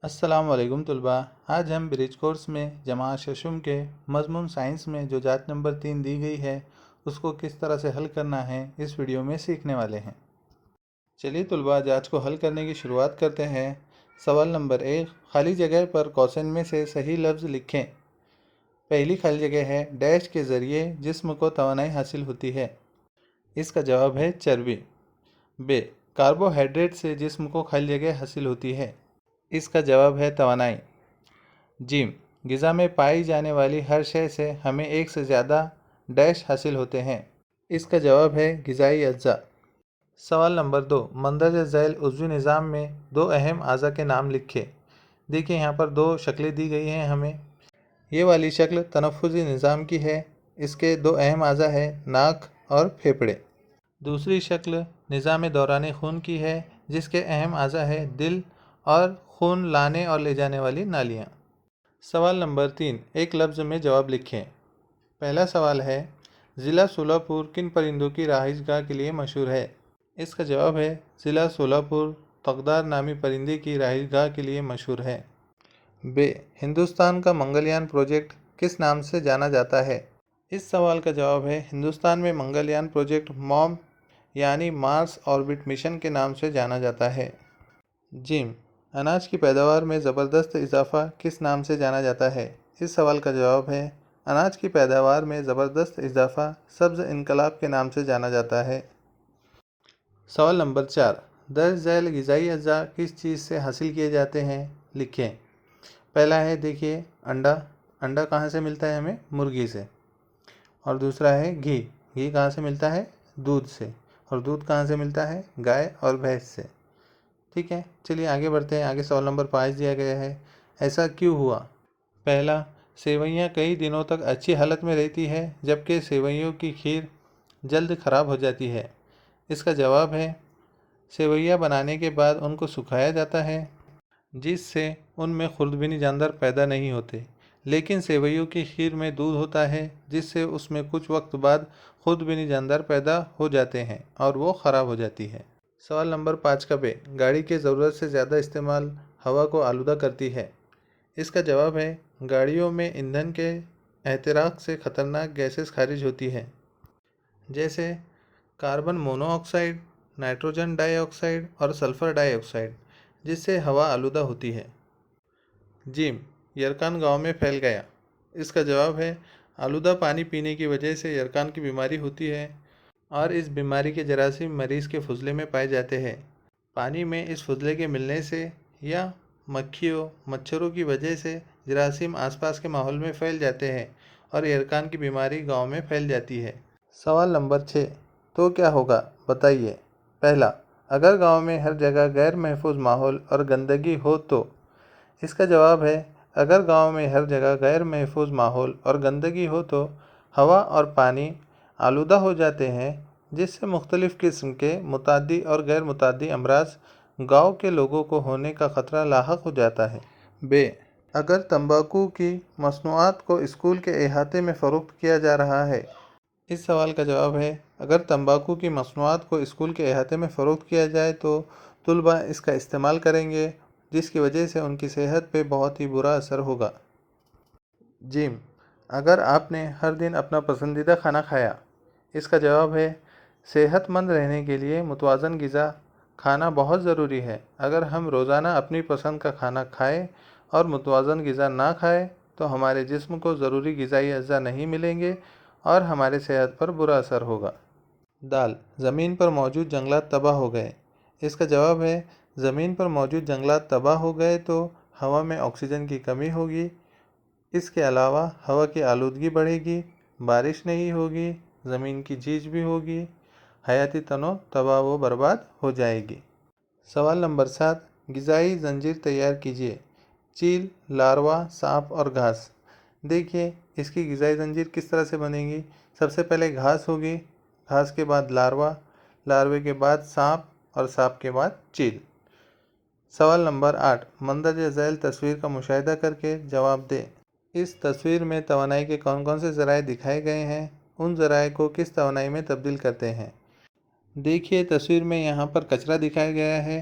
السلام علیکم طلباء، آج ہم برج کورس میں جماعت ششم کے مضمون سائنس میں جو جانچ نمبر 3 دی گئی ہے اس کو کس طرح سے حل کرنا ہے اس ویڈیو میں سیکھنے والے ہیں۔ چلیے طلباء، جانچ کو حل کرنے کی شروعات کرتے ہیں۔ سوال نمبر 1، خالی جگہ پر کوسن میں سے صحیح لفظ لکھیں۔ پہلی خالی جگہ ہے ڈیش کے ذریعے جسم کو توانائی حاصل ہوتی ہے۔ اس کا جواب ہے چربی۔ ب، کاربوہائیڈریٹ سے جسم کو خالی جگہ حاصل ہوتی ہے۔ اس کا جواب ہے توانائی۔ جیم، غذا میں پائی جانے والی ہر شے سے ہمیں ایک سے زیادہ ڈیش حاصل ہوتے ہیں۔ اس کا جواب ہے غذائی اجزاء۔ سوال نمبر 2، مندرجہ ذیل عضوی نظام میں دو اہم اعضاء کے نام لکھیں۔ دیکھیں یہاں پر دو شکلیں دی گئی ہیں ہمیں۔ یہ والی شکل تنفسی نظام کی ہے، اس کے دو اہم اعضاء ہیں ناک اور پھیپھڑے۔ دوسری شکل نظام دوران خون کی ہے، جس کے اہم اعضاء ہیں دل اور خون لانے اور لے جانے والی نالیاں۔ سوال نمبر 3، ایک لفظ میں جواب لکھیں۔ پہلا سوال ہے، ضلع سولاپور کن پرندوں کی رہائش گاہ کے لیے مشہور ہے؟ اس کا جواب ہے ضلع سولاپور تغدار نامی پرندے کی رہائش گاہ کے لیے مشہور ہے۔ ب، ہندوستان کا منگل یان پروجیکٹ کس نام سے جانا جاتا ہے؟ اس سوال کا جواب ہے ہندوستان میں منگل یان پروجیکٹ موم یعنی مارس آربٹ مشن کے نام سے جانا جاتا ہے۔ جیم، اناج کی پیداوار میں زبردست اضافہ کس نام سے جانا جاتا ہے؟ اس سوال کا جواب ہے اناج کی پیداوار میں زبردست اضافہ سبز انقلاب کے نام سے جانا جاتا ہے۔ سوال نمبر 4، درج ذیل غذائی اجزاء کس چیز سے حاصل کیے جاتے ہیں؟ لکھیں۔ پہلا ہے دیکھیے انڈا۔ انڈا کہاں سے ملتا ہے ہمیں؟ مرغی سے۔ اور دوسرا ہے گھی۔ گھی کہاں سے ملتا ہے؟ دودھ سے۔ اور دودھ کہاں سے ملتا ہے؟ گائے اور بھینس سے۔ ٹھیک ہے، چلیے آگے بڑھتے ہیں۔ آگے سوال نمبر 5 دیا گیا ہے، ایسا کیوں ہوا؟ پہلا، سیوئیاں کئی دنوں تک اچھی حالت میں رہتی ہے جبکہ سیوئیوں کی کھیر جلد خراب ہو جاتی ہے۔ اس کا جواب ہے سیوئیاں بنانے کے بعد ان کو سکھایا جاتا ہے جس سے ان میں خوردبینی جاندار پیدا نہیں ہوتے، لیکن سیوئیوں کی کھیر میں دودھ ہوتا ہے جس سے اس میں کچھ وقت بعد خوردبینی جاندار پیدا ہو جاتے ہیں اور وہ خراب ہو جاتی ہے۔ سوال نمبر 5 کا ب، گاڑی کے ضرورت سے زیادہ استعمال ہوا کو آلودہ کرتی ہے۔ اس کا جواب ہے گاڑیوں میں ایندھن کے احتراق سے خطرناک گیسز خارج ہوتی ہیں، جیسے کاربن مونو آکسائڈ، نائٹروجن ڈائی آکسائڈ اور سلفر ڈائی آکسائڈ، جس سے ہوا آلودہ ہوتی ہے۔ جیم، یرکان گاؤں میں پھیل گیا۔ اس کا جواب ہے آلودہ پانی پینے کی وجہ سے یرکان کی بیماری ہوتی ہے اور اس بیماری کے جراثیم مریض کے فضلے میں پائے جاتے ہیں۔ پانی میں اس فضلے کے ملنے سے یا مکھیوں مچھروں کی وجہ سے جراثیم آس پاس کے ماحول میں پھیل جاتے ہیں اور یرکان کی بیماری گاؤں میں پھیل جاتی ہے۔ سوال نمبر 6، تو کیا ہوگا بتائیے۔ پہلا، اگر گاؤں میں ہر جگہ غیر محفوظ ماحول اور گندگی ہو تو؟ اس کا جواب ہے اگر گاؤں میں ہر جگہ غیر محفوظ ماحول اور گندگی ہو تو ہوا اور پانی آلودہ ہو جاتے ہیں، جس سے مختلف قسم کے متعدی اور غیر متعدی امراض گاؤں کے لوگوں کو ہونے کا خطرہ لاحق ہو جاتا ہے۔ ب، اگر تمباکو کی مصنوعات کو اسکول کے احاطے میں فروخت کیا جا رہا ہے۔ اس سوال کا جواب ہے اگر تمباکو کی مصنوعات کو اسکول کے احاطے میں فروخت کیا جائے تو طلباء اس کا استعمال کریں گے، جس کی وجہ سے ان کی صحت پہ بہت ہی برا اثر ہوگا۔ جیم، اگر آپ نے ہر دن اپنا پسندیدہ کھانا کھایا۔ اس کا جواب ہے صحت مند رہنے کے لیے متوازن غذا کھانا بہت ضروری ہے۔ اگر ہم روزانہ اپنی پسند کا کھانا کھائیں اور متوازن غذا نہ کھائیں تو ہمارے جسم کو ضروری غذائی اجزاء نہیں ملیں گے اور ہمارے صحت پر برا اثر ہوگا۔ دال، زمین پر موجود جنگلات تباہ ہو گئے۔ اس کا جواب ہے زمین پر موجود جنگلات تباہ ہو گئے تو ہوا میں آکسیجن کی کمی ہوگی۔ اس کے علاوہ ہوا کی آلودگی بڑھے گی، بارش نہیں ہوگی، زمین کی جیچ بھی ہوگی، حیاتی تنوع تباہ و برباد ہو جائے گی۔ سوال نمبر 7، غذائی زنجیر تیار کیجیے۔ چیل، لاروا، سانپ اور گھاس۔ دیکھیے اس کی غذائی زنجیر کس طرح سے بنے گی۔ سب سے پہلے گھاس ہوگی، گھاس کے بعد لاروا، لاروے کے بعد سانپ اور سانپ کے بعد چیل۔ سوال نمبر 8، مندرجہ ذیل تصویر کا مشاہدہ کر کے جواب دیں۔ اس تصویر میں توانائی کے کون کون سے ذرائع دکھائے گئے ہیں؟ ان ذرائع کو کس توانائی میں تبدیل کرتے ہیں؟ دیکھیے تصویر میں یہاں پر کچرا دکھایا گیا ہے۔